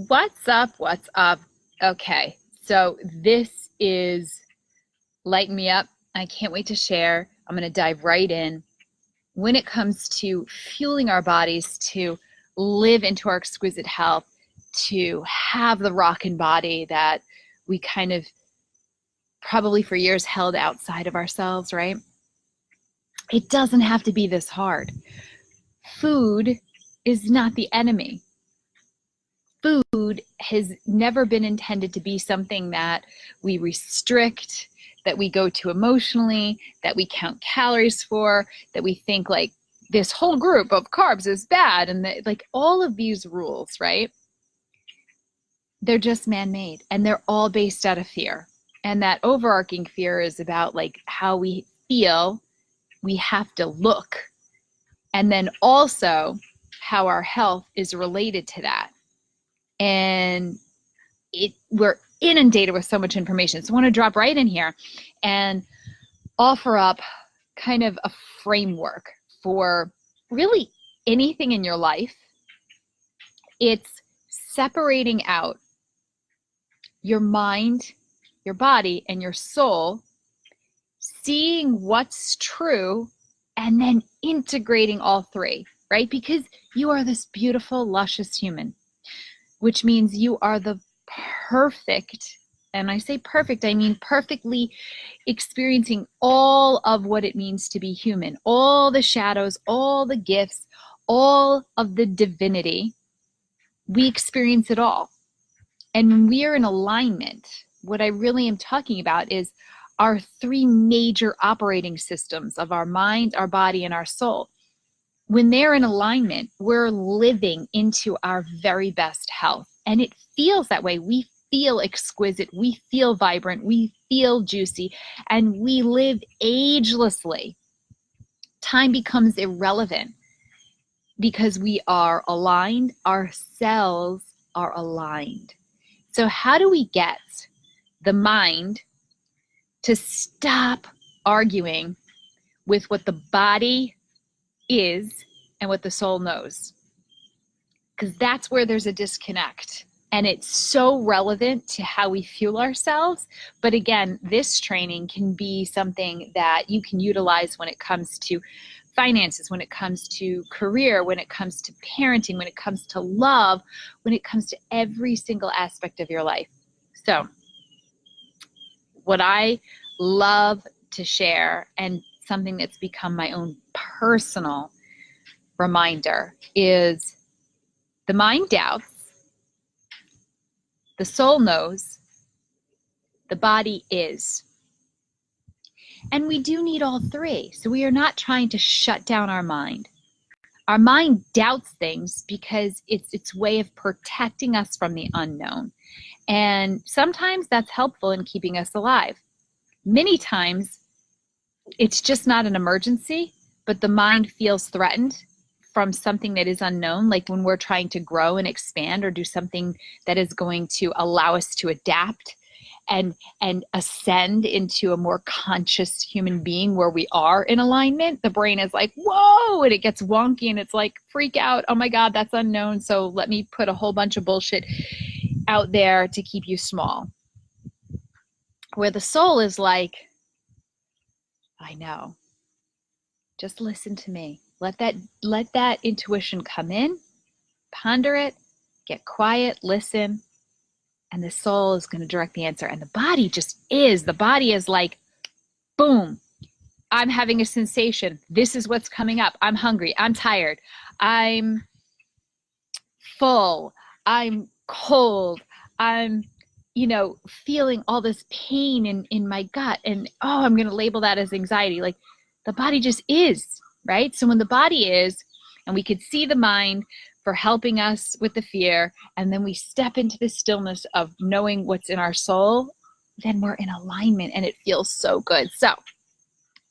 What's up? What's up? Okay, so this is Lighten Me Up. I can't wait to share. I'm going to dive right in. When it comes to fueling our bodies to live into our exquisite health, to have the rockin' body that we kind of probably for years held outside of ourselves, right? It doesn't have to be this hard. Food is not the enemy. Food has never been intended to be something that we restrict, that we go to emotionally, that we count calories for, that we think like this whole group of carbs is bad, and like all of these rules, right? They're just man-made, and they're all based out of fear. And that overarching fear is about like how we feel we have to look, and then also how our health is related to that. And we're inundated with so much information. So I want to drop right in here and offer up kind of a framework for really anything in your life. It's separating out your mind, your body, and your soul, seeing what's true, and then integrating all three, right? Because you are this beautiful, luscious human, which means you are the perfect, and I say perfect, I mean perfectly experiencing all of what it means to be human, all the shadows, all the gifts, all of the divinity. We experience it all. And when we are in alignment, what I really am talking about is our three major operating systems of our mind, our body, and our soul. When they're in alignment, we're living into our very best health. And it feels that way. We feel exquisite. We feel vibrant. We feel juicy. And we live agelessly. Time becomes irrelevant because we are aligned. Our cells are aligned. So how do we get the mind to stop arguing with what the body is and what the soul knows? Because that's where there's a disconnect, and it's so relevant to how we fuel ourselves. But again, this training can be something that you can utilize when it comes to finances, when it comes to career, when it comes to parenting, when it comes to love, when it comes to every single aspect of your life. So what I love to share, and something that's become my own personal reminder, is the mind doubts, the soul knows, the body is. And we do need all three. So we are not trying to shut down our mind. Our mind doubts things because it's its way of protecting us from the unknown. And sometimes that's helpful in keeping us alive. Many times it's just not an emergency, but the mind feels threatened from something that is unknown, like when we're trying to grow and expand or do something that is going to allow us to adapt and ascend into a more conscious human being where we are in alignment. The brain is like, whoa, and it gets wonky and it's like, freak out. Oh my God, that's unknown. So let me put a whole bunch of bullshit out there to keep you small. Where the soul is like, I know, just listen to me. Let that intuition come in, ponder it, get quiet, listen, and the soul is going to direct the answer. And the body just is. The body is like, boom, I'm having a sensation. This is what's coming up. I'm hungry. I'm tired. I'm full. I'm cold. I'm, feeling all this pain in my gut. And, I'm going to label that as anxiety. Like, the body just is, right? So when the body is, and we could see the mind for helping us with the fear, and then we step into the stillness of knowing what's in our soul, then we're in alignment and it feels so good. So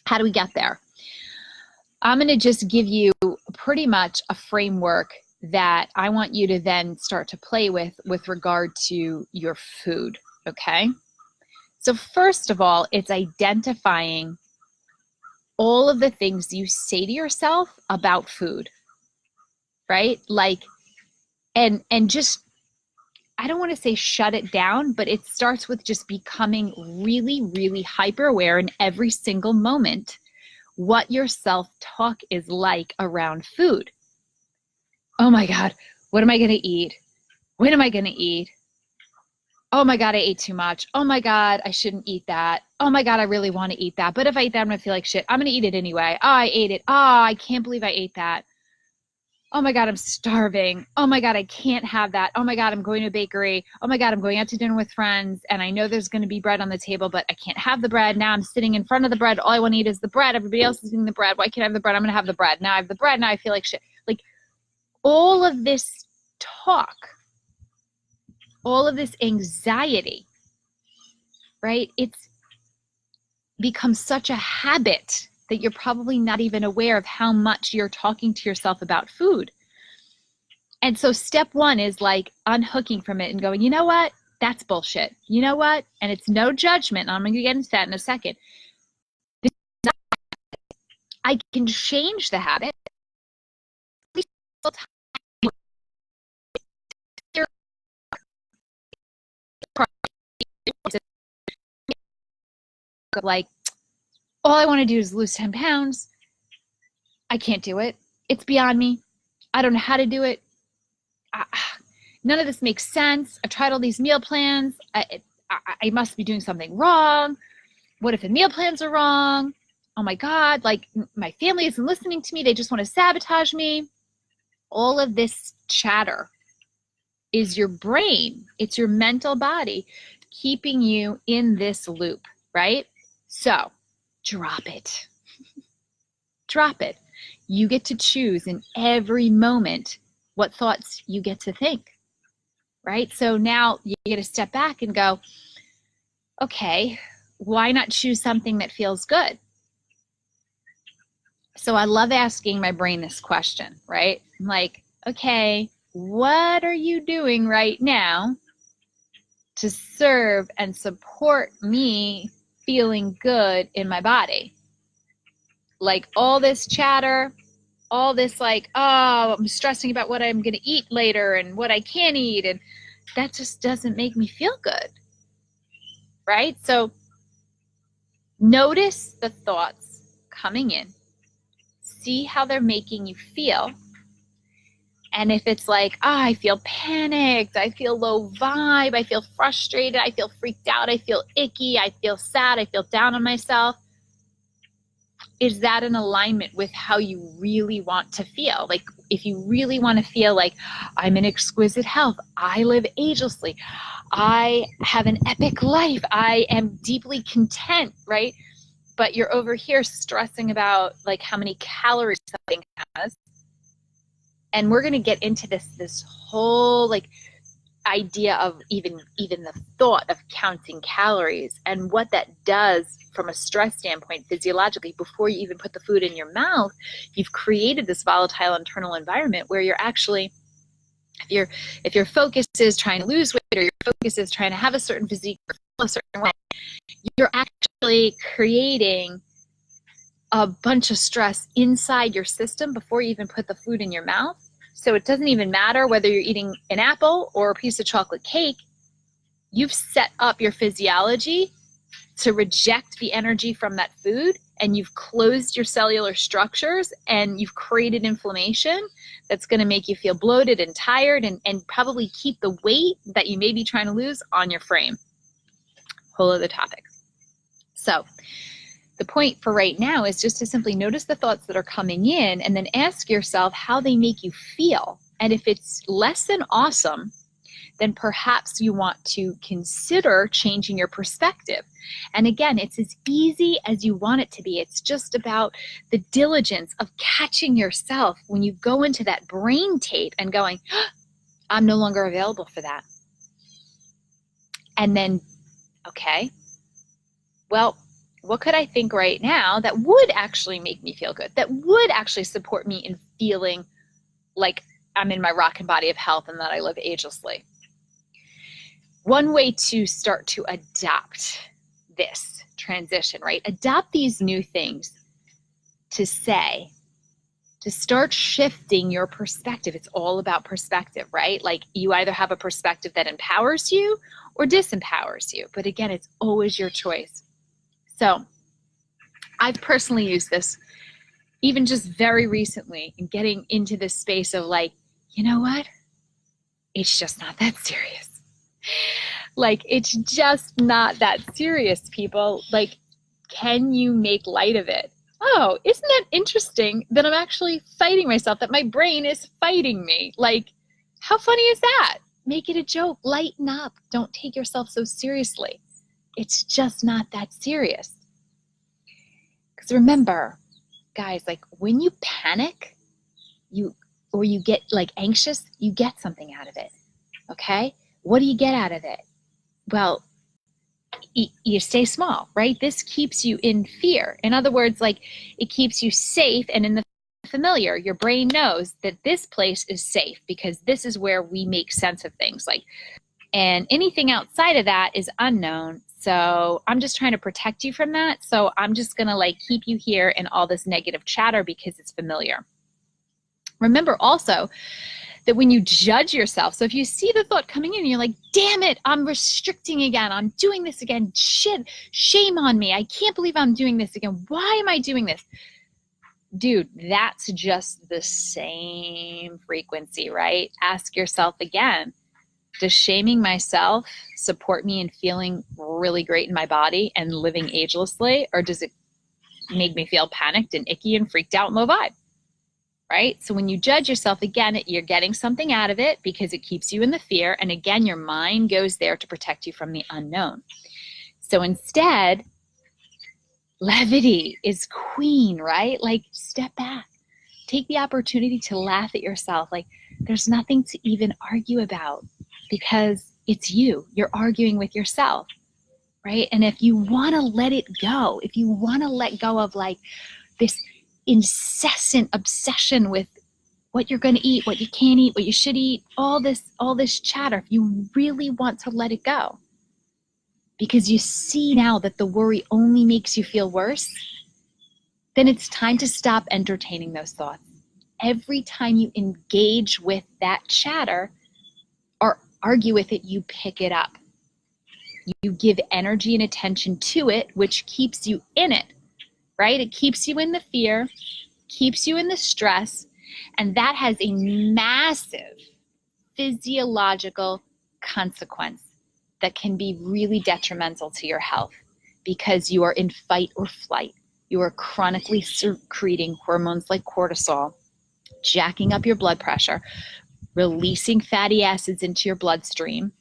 how do we get there? I'm going to just give you pretty much a framework that I want you to then start to play with regard to your food, okay? So first of all, it's identifying all of the things you say to yourself about food, right? Like, and just I don't want to say shut it down, but it starts with just becoming really, really hyper aware in every single moment what your self-talk is like around food. Oh my God, what am I going to eat? When am I going to eat? Oh my God, I ate too much. Oh my God, I shouldn't eat that. Oh my God, I really want to eat that. But if I eat that, I'm going to feel like shit. I'm going to eat it anyway. Oh, I ate it. Oh, I can't believe I ate that. Oh my God, I'm starving. Oh my God, I can't have that. Oh my God, I'm going to a bakery. Oh my God, I'm going out to dinner with friends. And I know there's going to be bread on the table, but I can't have the bread. Now I'm sitting in front of the bread. All I want to eat is the bread. Everybody else is eating the bread. Why can't I have the bread? I'm going to have the bread. Now I have the bread. Now I feel like shit. Like all of this talk, all of this anxiety, right? It's become such a habit that you're probably not even aware of how much you're talking to yourself about food. And so step one is like unhooking from it and going, you know what? That's bullshit. You know what? And it's no judgment. I'm going to get into that in a second. I can change the habit. Like, all I want to do is lose 10 pounds. I can't do it. It's beyond me. I don't know how to do it. None of this makes sense. I've tried all these meal plans. I must be doing something wrong. What if the meal plans are wrong? Oh my God, like my family isn't listening to me. They just want to sabotage me. All of this chatter is your brain. It's your mental body keeping you in this loop, right? So drop it. Drop it. You get to choose in every moment what thoughts you get to think, right? So now you get to step back and go, okay, why not choose something that feels good? So I love asking my brain this question, right? I'm like, okay, what are you doing right now to serve and support me feeling good in my body? Like all this chatter, all this like, oh, I'm stressing about what I'm going to eat later and what I can't eat. And that just doesn't make me feel good, right? So notice the thoughts coming in. See how they're making you feel. And if it's like, I feel panicked, I feel low vibe, I feel frustrated, I feel freaked out, I feel icky, I feel sad, I feel down on myself, is that in alignment with how you really want to feel? Like if you really want to feel like I'm in exquisite health, I live agelessly, I have an epic life, I am deeply content, right? But you're over here stressing about like how many calories something has. And we're going to get into this whole like idea of even the thought of counting calories and what that does from a stress standpoint physiologically. Before you even put the food in your mouth, you've created this volatile internal environment where you're actually, if your focus is trying to lose weight or your focus is trying to have a certain physique or feel a certain way, you're actually creating a bunch of stress inside your system before you even put the food in your mouth. So it doesn't even matter whether you're eating an apple or a piece of chocolate cake. You've set up your physiology to reject the energy from that food, and you've closed your cellular structures, and you've created inflammation that's going to make you feel bloated and tired and probably keep the weight that you may be trying to lose on your frame. Whole other topic. So the point for right now is just to simply notice the thoughts that are coming in and then ask yourself how they make you feel. And if it's less than awesome, then perhaps you want to consider changing your perspective. And again, it's as easy as you want it to be. It's just about the diligence of catching yourself when you go into that brain tape and going, oh, I'm no longer available for that. And then, okay, well, what could I think right now that would actually make me feel good, that would actually support me in feeling like I'm in my rocking body of health and that I live agelessly? One way to start to adopt this transition, right? Adopt these new things to say, to start shifting your perspective. It's all about perspective, right? Like you either have a perspective that empowers you or disempowers you. But again, it's always your choice. So I've personally used this even just very recently in getting into this space of like, you know what? It's just not that serious. Like, it's just not that serious, people. Like, can you make light of it? Oh, isn't that interesting that I'm actually fighting myself, that my brain is fighting me? Like, how funny is that? Make it a joke. Lighten up. Don't take yourself so seriously. It's just not that serious. Because remember, guys, like when you panic, you get like anxious, you get something out of it. Okay? What do you get out of it? Well, you stay small, right? This keeps you in fear. In other words, like it keeps you safe and in the familiar. Your brain knows that this place is safe because this is where we make sense of things. Like, and anything outside of that is unknown. So I'm just trying to protect you from that. So I'm just going to like keep you here in all this negative chatter because it's familiar. Remember also that when you judge yourself, so if you see the thought coming in and you're like, damn it, I'm restricting again, I'm doing this again, shit, shame on me, I can't believe I'm doing this again, why am I doing this? Dude, that's just the same frequency, right? Ask yourself again, does shaming myself support me in feeling really great in my body and living agelessly, or does it make me feel panicked and icky and freaked out and low vibe? Right? So when you judge yourself, again, you're getting something out of it because it keeps you in the fear. And again, your mind goes there to protect you from the unknown. So instead, levity is queen, right? Like step back, take the opportunity to laugh at yourself. Like there's nothing to even argue about because it's you. You're arguing with yourself, right? And if you want to let it go, if you want to let go of like this incessant obsession with what you're going to eat, what you can't eat, what you should eat, all this chatter, if you really want to let it go, because you see now that the worry only makes you feel worse, then it's time to stop entertaining those thoughts. Every time you engage with that chatter or argue with it, you pick it up. You give energy and attention to it, which keeps you in it. Right? It keeps you in the fear, keeps you in the stress, and that has a massive physiological consequence that can be really detrimental to your health because you are in fight or flight. You are chronically secreting hormones like cortisol, jacking up your blood pressure, releasing fatty acids into your bloodstream,